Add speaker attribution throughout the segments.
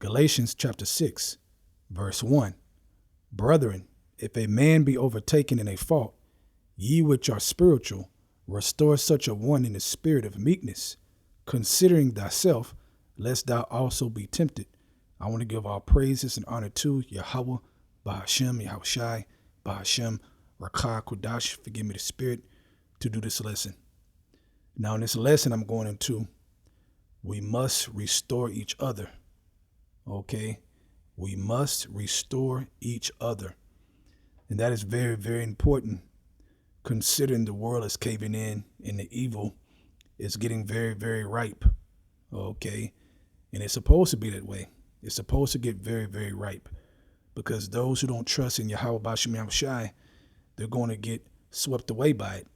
Speaker 1: Galatians chapter 6, verse 1. Brethren, if a man be overtaken in a fault, ye which are spiritual, restore such a one in the spirit of meekness, considering thyself, lest thou also be tempted. I want to give all praises and honor to Yahweh, Bahashem, Yahushai, Bahashem, Rakah, Kodash, forgive me the spirit, to do this lesson. Now in this lesson I'm going into, we must restore each other. Okay? We must restore each other. And that is very, very important, considering the world is caving in and the evil is getting very, very ripe. Okay? And it's supposed to be that way. It's supposed to get very, very ripe, because those who don't trust in Yahweh Bashem Yahushai, they're going to get swept away by it,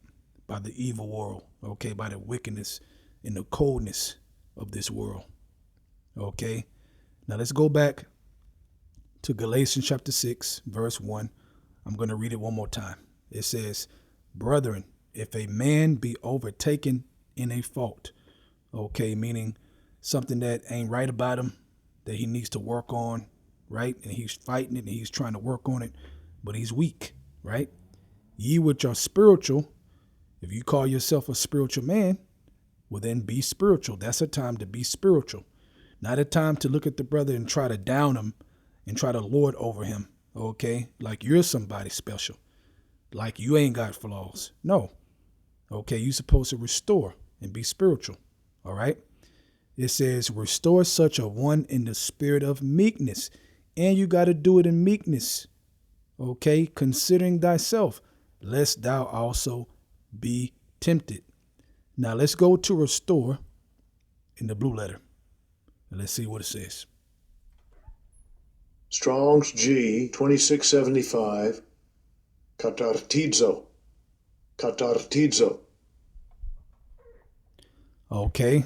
Speaker 1: by the evil world, okay, by the wickedness and the coldness of this world. Okay? Now let's go back to Galatians chapter 6, verse 1. I'm going to read it one more time. It says, brethren, if a man be overtaken in a fault, okay, meaning something that ain't right about him, that he needs to work on, right? And he's fighting it and he's trying to work on it, but he's weak, right? Ye which are spiritual, if you call yourself a spiritual man, well then be spiritual. That's a time to be spiritual. Not a time to look at the brother and try to down him and try to lord over him, okay? Like you're somebody special, like you ain't got flaws. No, okay, you're supposed to restore and be spiritual, all right? It says, restore such a one in the spirit of meekness. And you got to do it in meekness, okay? Considering thyself, lest thou also be tempted. Now let's go to restore in the blue letter. And let's see what it says.
Speaker 2: Strong's G 2675, katartizo, katartizo.
Speaker 1: Okay.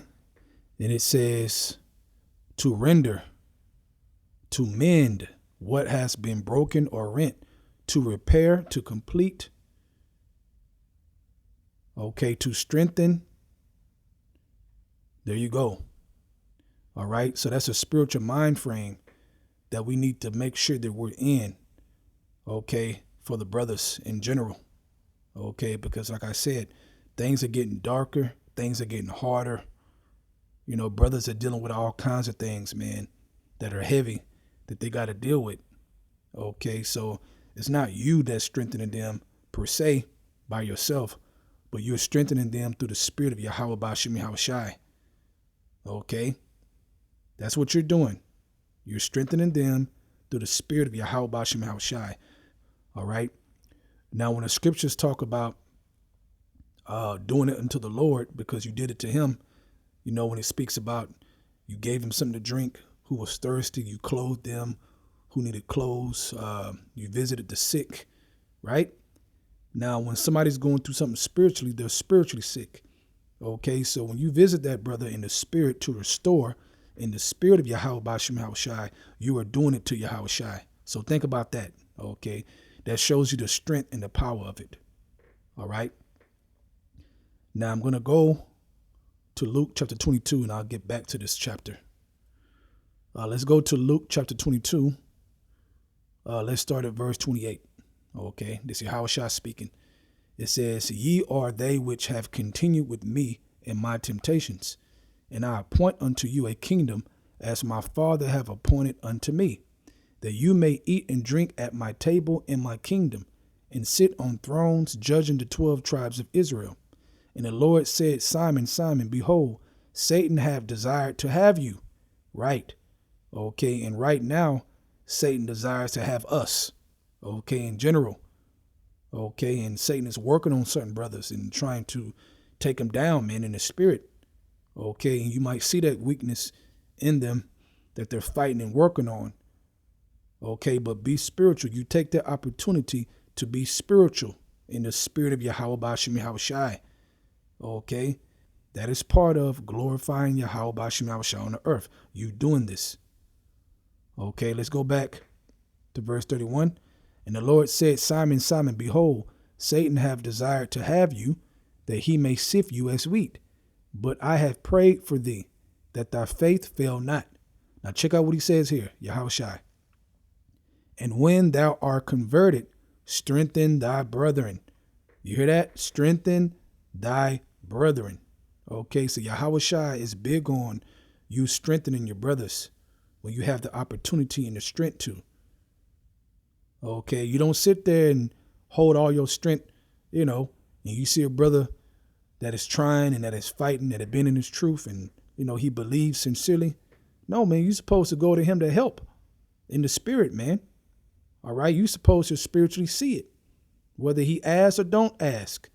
Speaker 1: Then it says to render, to mend what has been broken or rent, to repair, to complete. Okay, to strengthen. There you go. All right, so that's a spiritual mind frame that we need to make sure that we're in, okay, for the brothers in general, okay, because like I said, things are getting darker, things are getting harder. You know, brothers are dealing with all kinds of things, man, that are heavy that they got to deal with. Okay, so it's not you that's strengthening them per se by yourself, but you're strengthening them through the spirit of Yahweh Bashim Yahushai. Okay, that's what you're doing. You're strengthening them through the spirit of Yahweh Bashim Yahushai. All right. Now, when the scriptures talk about doing it unto the Lord because you did it to him, you know, when it speaks about you gave him something to drink, who was thirsty, you clothed them, who needed clothes, you visited the sick, right? Now, when somebody's going through something spiritually, they're spiritually sick. Okay, so when you visit that brother in the spirit to restore, in the spirit of Yahweh Bashim Yahushai, you are doing it to Yahushai. So think about that, okay? That shows you the strength and the power of it, all right? Now, I'm going to go to Luke chapter 22, and I'll get back to this chapter. Let's go to Luke chapter 22. Let's start at verse 28. Okay, this is Yahushua speaking. It says, ye are they which have continued with me in my temptations, and I appoint unto you a kingdom as my Father have appointed unto me, that you may eat and drink at my table in my kingdom, and sit on thrones judging the 12 tribes of Israel. And the Lord said, Simon, Simon, behold, Satan have desired to have you. Right. Okay. And right now, Satan desires to have us. Okay. In general. Okay. And Satan is working on certain brothers and trying to take them down, man, in the spirit. Okay. And you might see that weakness in them that they're fighting and working on. Okay. But be spiritual. You take that opportunity to be spiritual in the spirit of Yahweh Bashim Yahushai. Okay, that is part of glorifying Yahweh Bashim Yahushai on the earth. You doing this. Okay, let's go back to verse 31. And the Lord said, Simon, Simon, behold, Satan have desired to have you, that he may sift you as wheat. But I have prayed for thee, that thy faith fail not. Now check out what he says here, Yahushua. And when thou art converted, strengthen thy brethren. You hear that? Strengthen thy brethren. Okay, so Yahushua is big on you strengthening your brothers when you have the opportunity and the strength to. Okay, you don't sit there and hold all your strength, and you see a brother that is trying and that is fighting, that has been in his truth, and, he believes sincerely. No, man, you're supposed to go to him to help in the spirit, man. All right, you're supposed to spiritually see it, whether he asks or don't ask.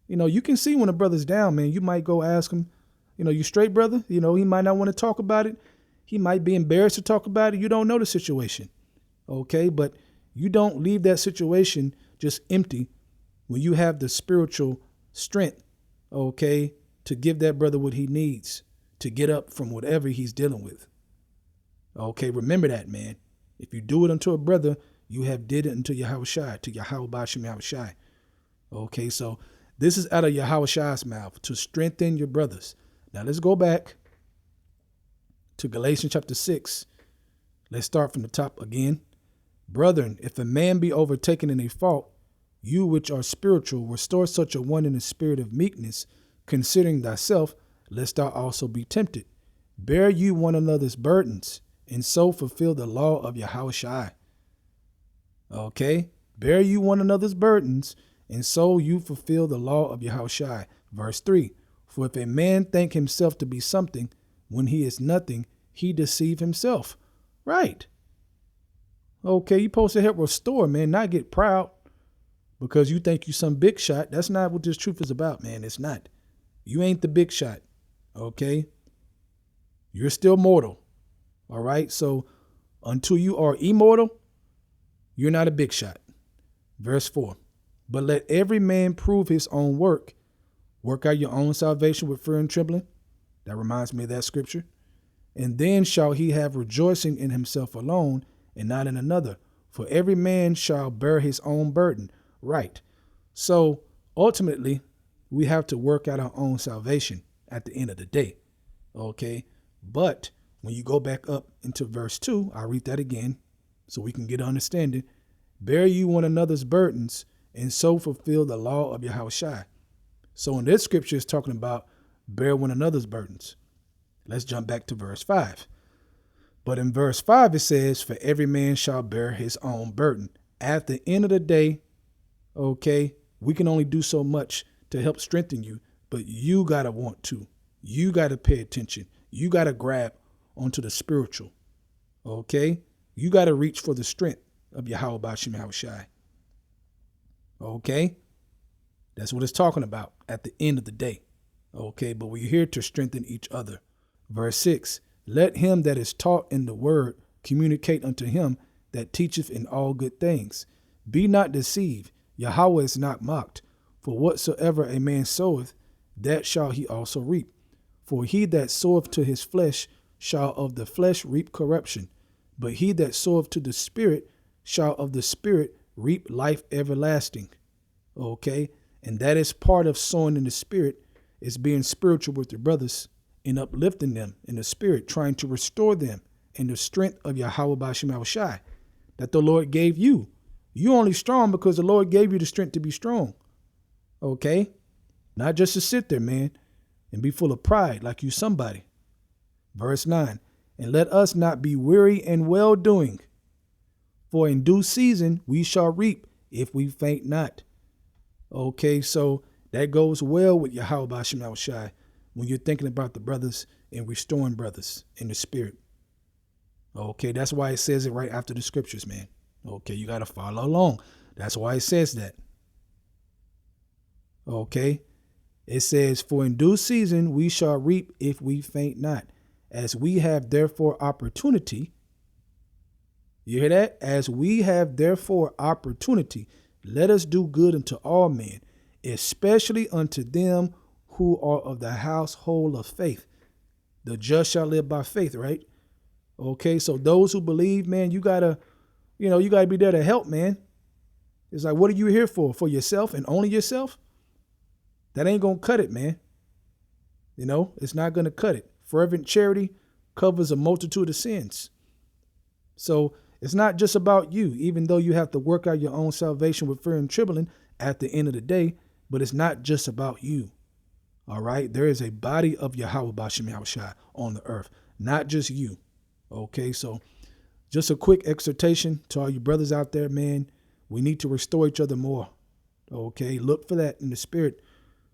Speaker 1: You can see when a brother's down, man. You might go ask him, you straight, brother? He might not want to talk about it. He might be embarrassed to talk about it. You don't know the situation. Okay, but you don't leave that situation just empty when you have the spiritual strength, okay, to give that brother what he needs to get up from whatever he's dealing with. Okay, remember that, man. If you do it unto a brother, you have did it unto Yahushua, to Yahweh Bashim Yahushua. Okay, so this is out of Yahushua's mouth, to strengthen your brothers. Now let's go back to Galatians chapter 6. Let's start from the top again. Brethren, if a man be overtaken in a fault, you which are spiritual, restore such a one in the spirit of meekness, considering thyself, lest thou also be tempted. Bear you one another's burdens, and so fulfill the law of Yahushua. Okay? Bear you one another's burdens, and so you fulfill the law of Yahushua. Verse 3, for if a man think himself to be something, when he is nothing, he deceive himself. Right. Okay, you're supposed to help restore, man, not get proud because you think you some big shot. That's not what this truth is about, man. It's not. You ain't the big shot, okay? You're still mortal, all right? So until you are immortal, you're not a big shot. Verse 4, but let every man prove his own work. Work out your own salvation with fear and trembling. That reminds me of that scripture. And then shall he have rejoicing in himself alone, and not in another. For every man shall bear his own burden. Right. So ultimately, we have to work out our own salvation at the end of the day. Okay. But when you go back up into verse 2, I'll read that again so we can get understanding. Bear you one another's burdens, and so fulfill the law of Yahushua. So in this scripture, it's talking about bear one another's burdens. Let's jump back to verse 5. But in verse 5, it says, for every man shall bear his own burden. At the end of the day, okay, we can only do so much to help strengthen you, but you got to want to. You got to pay attention. You got to grab onto the spiritual, okay? You got to reach for the strength of Yahweh Bashim Yahushua. Okay? That's what it's talking about at the end of the day. Okay, but we're here to strengthen each other. Verse 6, let him that is taught in the word communicate unto him that teacheth in all good things. Be not deceived, Yahweh is not mocked. For whatsoever a man soweth, that shall he also reap. For he that soweth to his flesh shall of the flesh reap corruption. But he that soweth to the Spirit shall of the Spirit reap life everlasting. Okay? And that is part of sowing in the Spirit, is being spiritual with your brothers and uplifting them in the Spirit, trying to restore them in the strength of Yahweh Bashim Yahushua that the Lord gave you. You're only strong because the Lord gave you the strength to be strong. Okay? Not just to sit there, man, and be full of pride like you somebody. Verse 9, and let us not be weary in well-doing, for in due season we shall reap if we faint not. Okay, so that goes well with Yahweh Bashim Yahushua when you're thinking about the brothers and restoring brothers in the Spirit. Okay, that's why it says it right after the scriptures, man. Okay, you got to follow along. That's why it says that. Okay, it says, for in due season we shall reap if we faint not. As we have therefore opportunity. You hear that? As we have therefore opportunity, let us do good unto all men, especially unto them who are of the household of faith. The just shall live by faith, right? Okay, so those who believe, man, you gotta be there to help, man. It's like, what are you here for? For yourself and only yourself? That ain't gonna cut it, man. It's not gonna cut it. Fervent charity, covers a multitude of sins. So it's not just about you, even though you have to work out your own salvation with fear and trembling at the end of the day, but it's not just about you. All right. There is a body of Yahweh Bashem Yahushai on the earth, not just you. Okay. So just a quick exhortation to all you brothers out there, man. We need to restore each other more. Okay. Look for that in the spirit,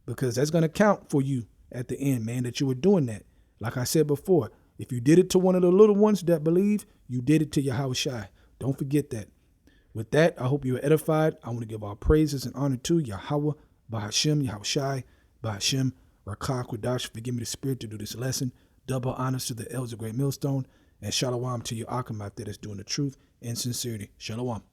Speaker 1: because that's going to count for you at the end, man, that you were doing that. Like I said before, if you did it to one of the little ones that believe, you did it to Yahweh Shai. Don't forget that. With that, I hope you are edified. I want to give all praises and honor to Yahweh, Bahashem, Yahweh Shai, Bahashem, Rakah, Quadash, for giving me the spirit to do this lesson. Double honors to the elders of Great Millstone, and Shalom to your Akim out there that's doing the truth and sincerity. Shalom.